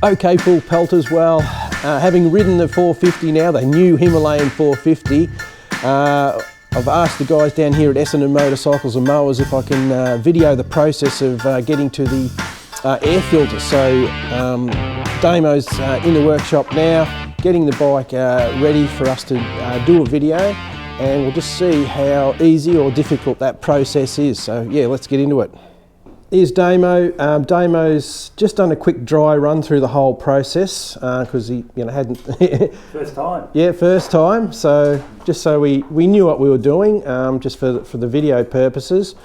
Okay, full pelt as well. Having ridden the 450 now, the new Himalayan 450, I've asked the guys down here at Essendon Motorcycles and Mowers if I can video the process of getting to the air filter. So Damo's in the workshop now, getting the bike ready for us to do a video, and we'll just see how easy or difficult that process is. So yeah, let's get into it. Here's Damo. Damo's just done a quick dry run through the whole process because he hadn't... First time. Yeah, first time. So just so we knew what we were doing, just for the video purposes.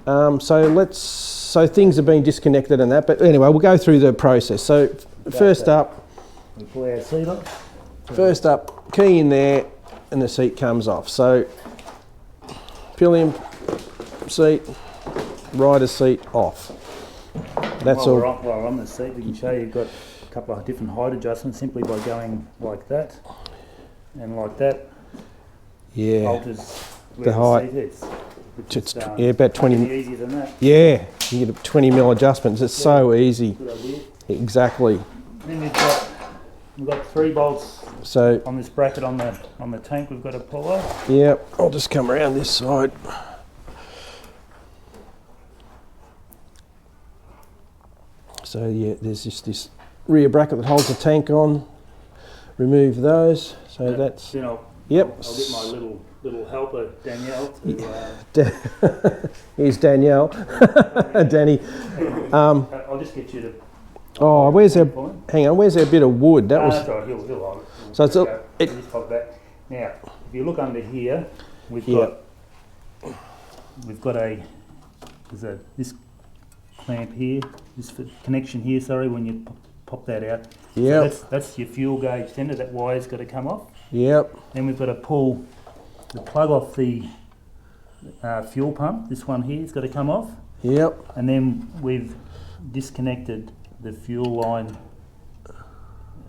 So things have been disconnected and that, but anyway, we'll go through the process. So first up, we pull our seat off. First up, key in there, and the seat comes off. So pillion seat, rider's seat off. That's all. While we're on the seat, we can show you've got a couple of different height adjustments simply by going like that and like that. Yeah. Alters the height. The seat is. Yeah, about 20. Easier than that. Yeah, you get a 20mm adjustments. It's so easy. Good idea. Exactly. Then we've got 3 bolts. So on this bracket on the tank, we've got to pull off. Yeah, I'll just come around this side. So yeah, there's just this rear bracket that holds the tank on. Remove those. So that's. Then I'll get my little helper Danielle to. Here's Danielle. Danny. I'll just get you to. Oh, where's our? Hang on, where's our bit of wood? That was. That's all right. He'll hold it. So it's just pop back. Now, if you look under here, we've got this clamp here, this connection here. Sorry, when you pop that out. Yeah. So that's your fuel gauge tender. That wire's got to come off. Yep. Then we've got to pull the plug off the fuel pump. This one here has got to come off. Yep. And then we've disconnected the fuel line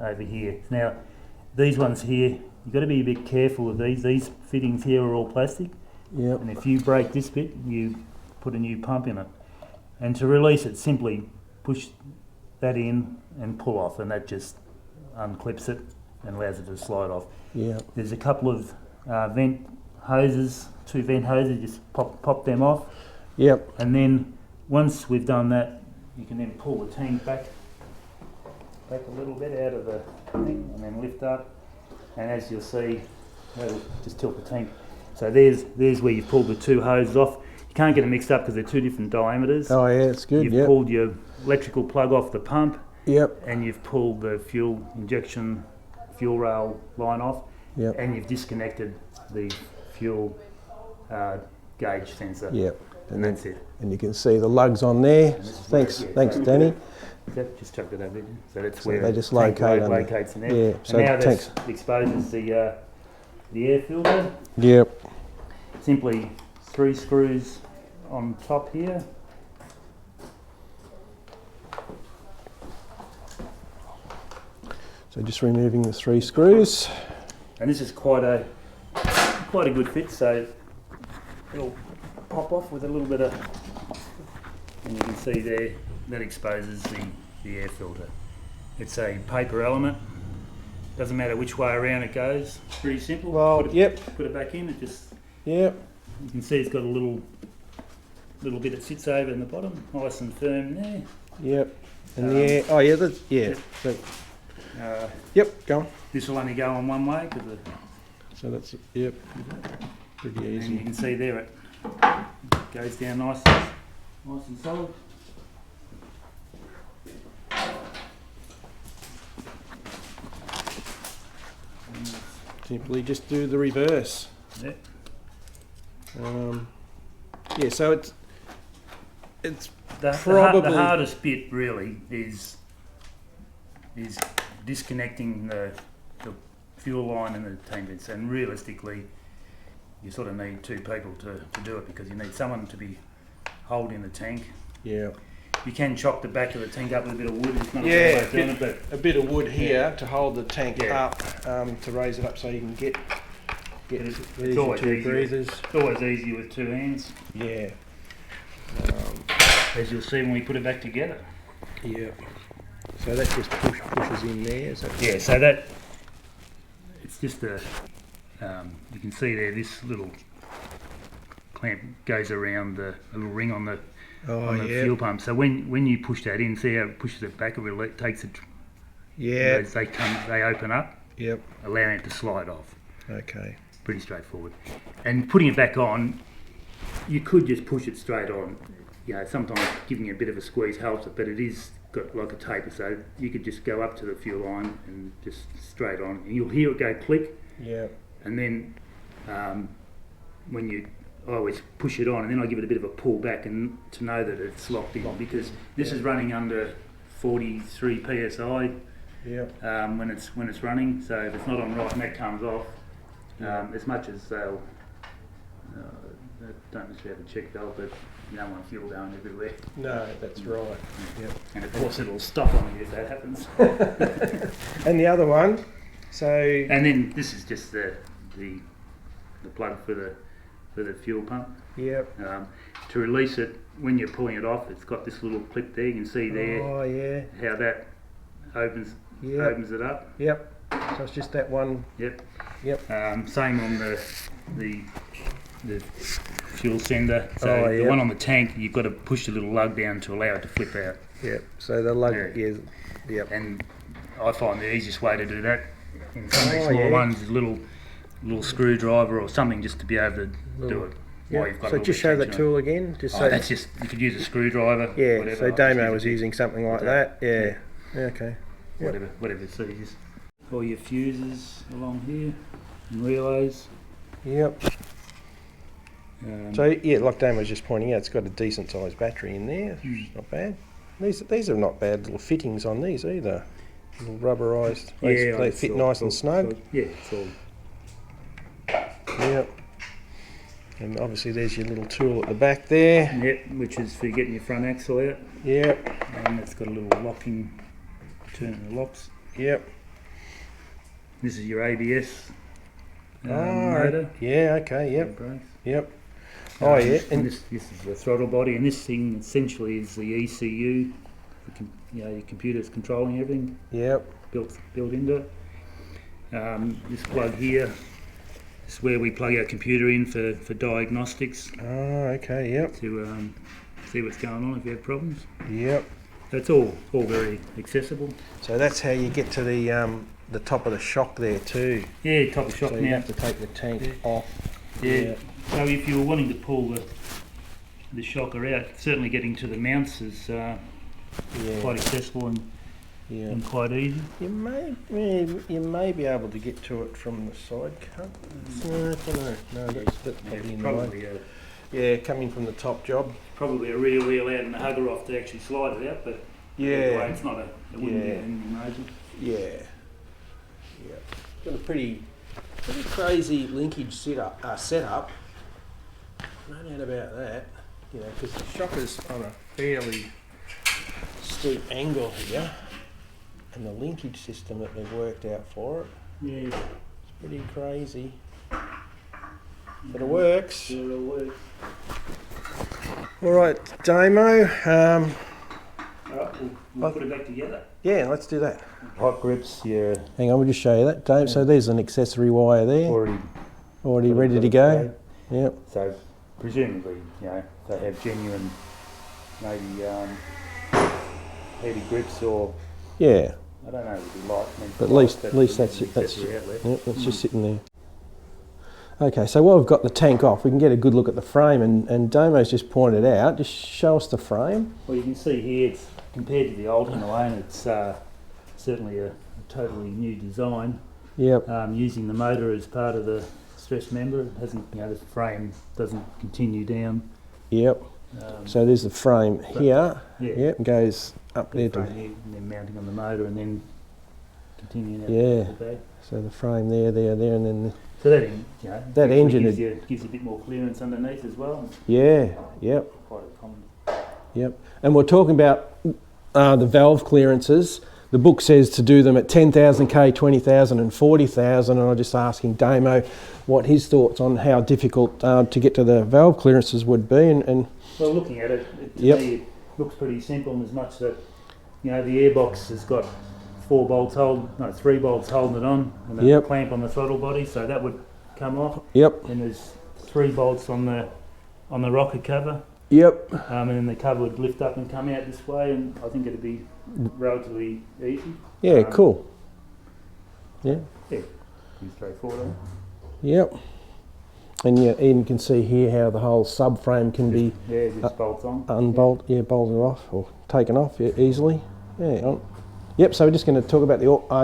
over here. Now, these ones here, you've got to be a bit careful of these. These fittings here are all plastic. Yep. And if you break this bit, you put a new pump in it. And to release it, simply push that in and pull off, and that just unclips it and allows it to slide off. Yeah. There's a couple of vent hoses, 2 vent hoses, just pop them off. Yep. And then once we've done that, you can then pull the tank back a little bit out of the thing and then lift up. And as you'll see, that'll just tilt the tank. So there's where you've pulled the 2 hoses off. You can't get them mixed up because they're 2 different diameters. Oh yeah, it's good. You've pulled your electrical plug off the pump. Yep. And you've pulled the fuel rail line off. Yep. And you've disconnected the fuel gauge sensor. Yep. And that's it. And you can see the lugs on there. Thanks, Danny. Just chucked it over. So that's where they just locates in there. Yeah. And So now this exposes the air filter. Yep. Simply 3 screws on top here. So just removing the 3 screws. And this is quite a good fit. So it'll pop off with a little bit of, and you can see there that exposes the air filter. It's a paper element. Doesn't matter which way around it goes. It's pretty simple. Well, put it back in. It just. Yep. You can see it's got a little bit that sits over in the bottom, nice and firm there. Yep. And the air. Oh yeah. That's Yep. Yep. Go on. This will only go on one way because. So that's pretty easy. And you can see there it goes down nice and solid. Simply just do the reverse. Yep. Yeah. So it's the hardest bit really is disconnecting the fuel line and the tank bits, and realistically you sort of need 2 people to do it because you need someone to be holding the tank. Yeah. You can chock the back of the tank up with a bit of wood. It's not a bit of wood here to hold the tank up, to raise it up so you can get it's always 2 breathers. It's always easier with 2 hands. Yeah. As you'll see when we put it back together. Yeah. So that just pushes in there, is that? Yeah, so that, it's just a, you can see there, this little clamp goes around a little ring on the fuel pump. So when you push that in, see how it pushes it back a little, it takes it, Yeah. they open up, Yep. allowing it to slide off. Okay. Pretty straightforward. And putting it back on, you could just push it straight on. You know, sometimes giving it a bit of a squeeze helps it, but it is got like a taper, so you could just go up to the fuel line and just straight on. And you'll hear it go click. Yeah. And then I always push it on, and then I give it a bit of a pull back and to know that it's locked in, because this is running under 43 psi. Yep. When it's running, so if it's not on right and that comes off, as much as they'll don't necessarily have a check valve, but you don't want fuel going everywhere. No, that's right. Yep. And of course it'll stop on you if that happens. And the other one, so. And then this is just the plug for the fuel pump. Yep. To release it, when you're pulling it off, it's got this little clip there. You can see there. Oh yeah. How that opens it up. Yep. So it's just that one. Yep. Yep. Same on the fuel sender. So the one on the tank, you've got to push the little lug down to allow it to flip out. Yep. So the lug is. Yep. And I find the easiest way to do that in some of these small ones is a little screwdriver or something, just to be able to do it. Yeah. So just show that tool again. Just so that's just, you could use a screwdriver. Yeah. Whatever. So Damo was using something like that. Yeah. Okay. Whatever it's easiest. All your fuses along here and relays. Yep. So yeah, like Dan was just pointing out, it's got a decent sized battery in there. It's not bad. These are not bad little fittings on these either. Little rubberised. They fit nice and snug. Yeah, it's all. Yep. And obviously there's your little tool at the back there. Yep, which is for getting your front axle out. Yep. And it's got a little locking, turning the locks. Yep. This is your ABS motor. Yeah, okay, yep. Yep. Oh yeah. And this is the throttle body, and this thing essentially is the ECU. Your computer's controlling everything. Yep. Built into it. This plug here is where we plug our computer in for diagnostics. Oh, okay, yep. To see what's going on if you have problems. Yep. That's all very accessible. So that's how you get to the top of the shock there too. Yeah, top of the shock. So now you have to take the tank off. Yeah. So if you were wanting to pull the shocker out, certainly getting to the mounts is quite accessible and quite easy. You may be able to get to it from the side cut. No, I don't know. No, that's probably in the way. Yeah, coming from the top job. Probably a real wheel out and a hugger off to actually slide it out, but anyway, it's not it wouldn't be anything major. Yeah. Got a pretty crazy linkage setup. No doubt about that. You know, because the shocker's on a fairly steep angle here, and the linkage system that they've worked out for it. Yeah. It's pretty crazy. But it works. Yeah, it works. All right, Damo. Alright, we'll put it back together. Yeah, let's do that. Hot grips, yeah. Hang on, we'll just show you that, Dave. So there's an accessory wire there. Already ready to go. Yep. So presumably, they have genuine, maybe heavy grips, or yeah. I don't know, it would be light. But at least that's it. That's just sitting there. Okay, so while we've got the tank off, we can get a good look at the frame, and Damo's just pointed out. Just show us the frame. Well, you can see here, it's compared to the old Himalayan, it's certainly a totally new design. Yep. Using the motor as part of the stress member, it hasn't, the frame doesn't continue down. Yep. So there's the frame here. Yeah. Yep. Goes up there to. Here, and then mounting on the motor, and then continuing out the back. So the frame there, and then. So that engine gives you a bit more clearance underneath as well. Yeah. Yep. Quite a common. Yep. And we're talking about the valve clearances. The book says to do them at 10,000 K, 20,000 and 40,000, and I'm just asking Damo what his thoughts on how difficult to get to the valve clearances would be. And well, looking at it, to me it looks pretty simple, in as much that the airbox has got 3 bolts holding it on, and a Yep. clamp on the throttle body, so that would come off. Yep. And there's 3 bolts on the rocker cover, Yep. and then the cover would lift up and come out this way, and I think it'd be relatively easy. Yeah, cool. Yeah. Yeah, pretty straightforward. Yep. And you even can see here how the whole subframe can be Yeah, just bolts on. bolted off or taken off easily. Yeah. Yep. So we're just going to talk about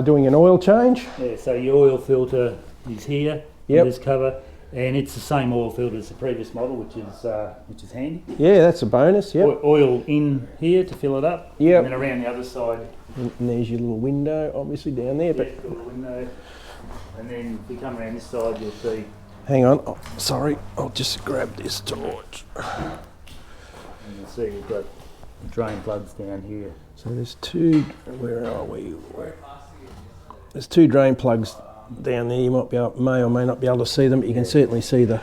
doing an oil change. Yeah, so your oil filter is here. Yep. On this cover, and it's the same oil filter as the previous model, which is handy. Yeah, that's a bonus. Yep. Oil in here to fill it up. Yep. And then around the other side. And there's your little window, obviously down there. But Yeah, little window. And then if you come around this side, you'll see. hang on. Oh, sorry, I'll just grab this torch. And you'll see you've got the drain plugs down here. So there's 2. Where are we? There's 2 drain plugs down there. You may or may not be able to see them, but you can certainly see the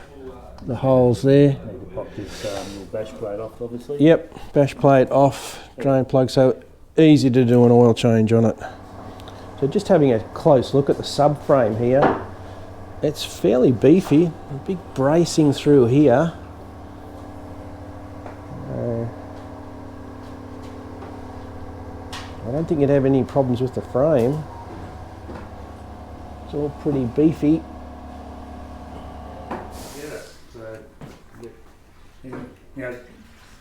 holes there. You can pop this little bash plate off, obviously. Yep, bash plate off, drain plug, so easy to do an oil change on it. So just having a close look at the subframe here, it's fairly beefy, a big bracing through here. I don't think you'd have any problems with the frame. It's all pretty beefy. Yeah. So,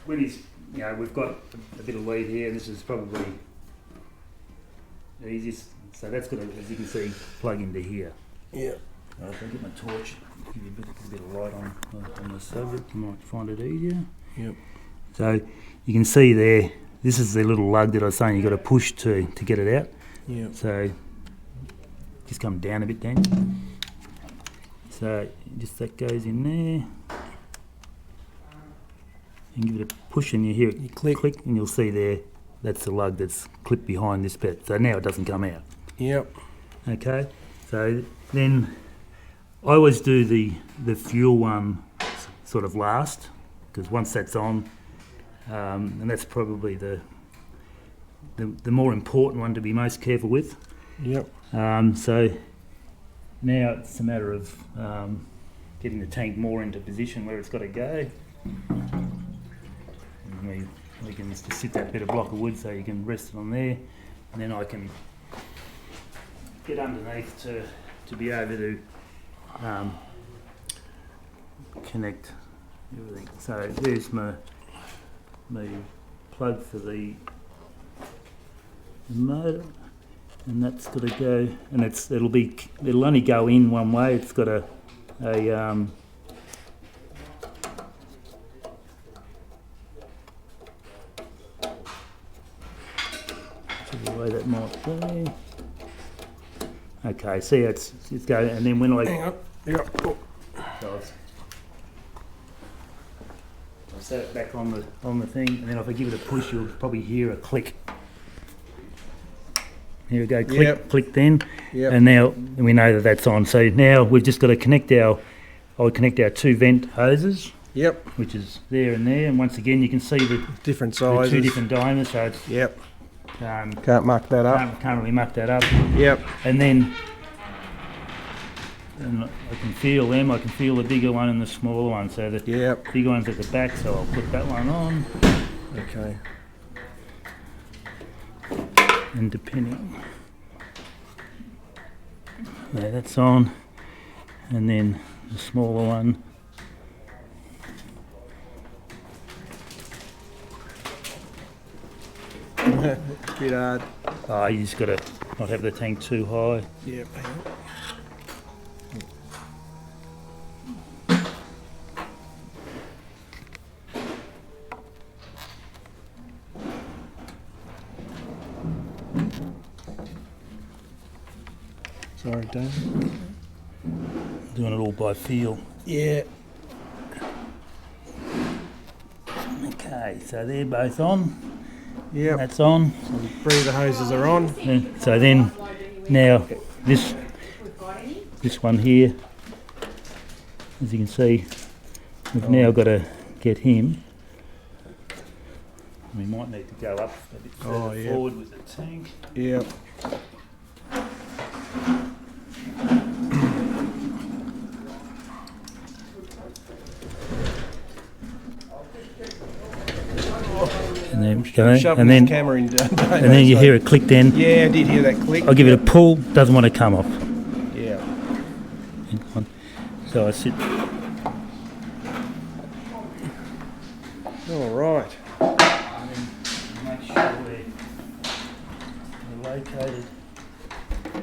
when he's, we've got a bit of lead here. This is probably the easiest. So that's going to, as you can see, plug into here. Yeah. If I get my torch, give you a bit of light on the subject, you might find it easier. Yep. So you can see there, this is the little lug that I was saying you've got to push to get it out. Yep. So just come down a bit, Dan. So just that goes in there. And give it a push and you hear it click and you'll see there, that's the lug that's clipped behind this bit. So now it doesn't come out. Yep. Okay, so then I always do the fuel one sort of last, because once that's on, and that's probably the more important one to be most careful with. Yep. So now it's a matter of getting the tank more into position where it's got to go. And we can just sit that bit of block of wood so you can rest it on there, and then I can get underneath to be able to connect everything. So there's my plug for the motor, and that's got to go, and it'll only go in one way. It's got a the way that might be. Okay, see it's going, and then when I Hang on. Yep. Oh. so I set it back on the thing, and then if I give it a push, you'll probably hear a click. Here we go, click, Yep. click then, Yep. and now we know that that's on. So now we've just got to connect our 2 vent hoses, Yep. which is there and there, and once again you can see the Different the sizes. 2 different diameters, so it's, Yep. um, Can't muck that up. can't really muck that up. Yep. And then I can feel them. I can feel the bigger one and the smaller one. So the Yep. bigger one's at the back, so I'll put that one on. Okay. And depending, yeah, that's on. And then the smaller one. Bit hard. Oh, you just got to not have the tank too high. Yep. Sorry, Dave. Doing it all by feel. Yeah. Okay, so they're both on. Yep. That's on. Breather hoses are on. So then, now this one here, as you can see, we've now got to get him We might need to go up a bit further forward with the tank. Yeah. And then The camera in, and then you hear it click then. Yeah, I did hear that click. I'll give it a pull, doesn't want to come off. Yeah. So I sit. All right. And then make sure we're located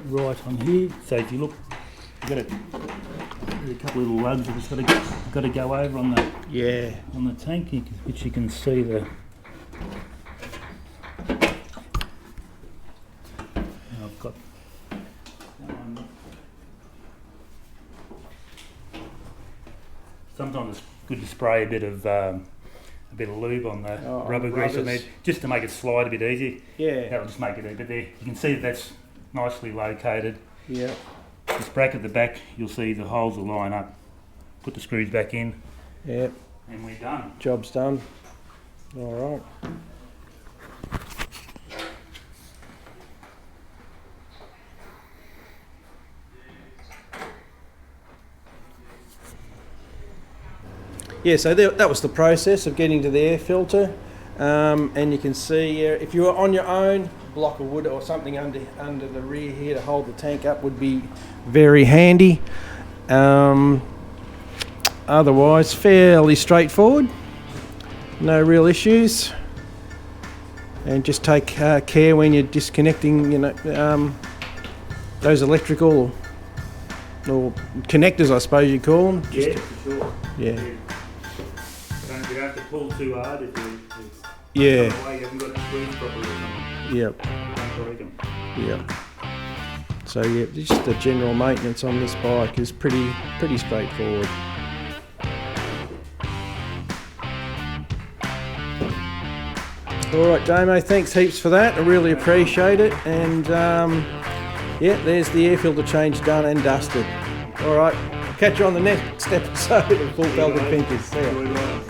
right on here. So if you look, you've got there's a couple of little lugs that just got to go over on the tank, which you can see the. I've got that one. Sometimes it's good to spray a bit of lube on the rubber grease on there, just to make it slide a bit easier. Yeah. That'll just make it easier. But there, you can see that's nicely located. Yeah. This bracket at the back, you'll see the holes will line up. Put the screws back in. Yeah. And we're done. Job's done. All right. Yeah, so that was the process of getting to the air filter, and you can see if you were on your own, a block of wood or something under the rear here to hold the tank up would be very handy. Otherwise, fairly straightforward, no real issues, and just take care when you're disconnecting, those electrical or connectors, I suppose you call them. Yeah, for sure. Yeah. You don't have to pull too hard if Yeah. you haven't got the screws properly or something. Yep. Don't break them. Yep. So yeah, just the general maintenance on this bike is pretty straightforward. All right, Damo, thanks heaps for that. I really appreciate it. And yeah, there's the air filter change done and dusted. All right, catch you on the next episode of Full Pelted Pinkers. See ya.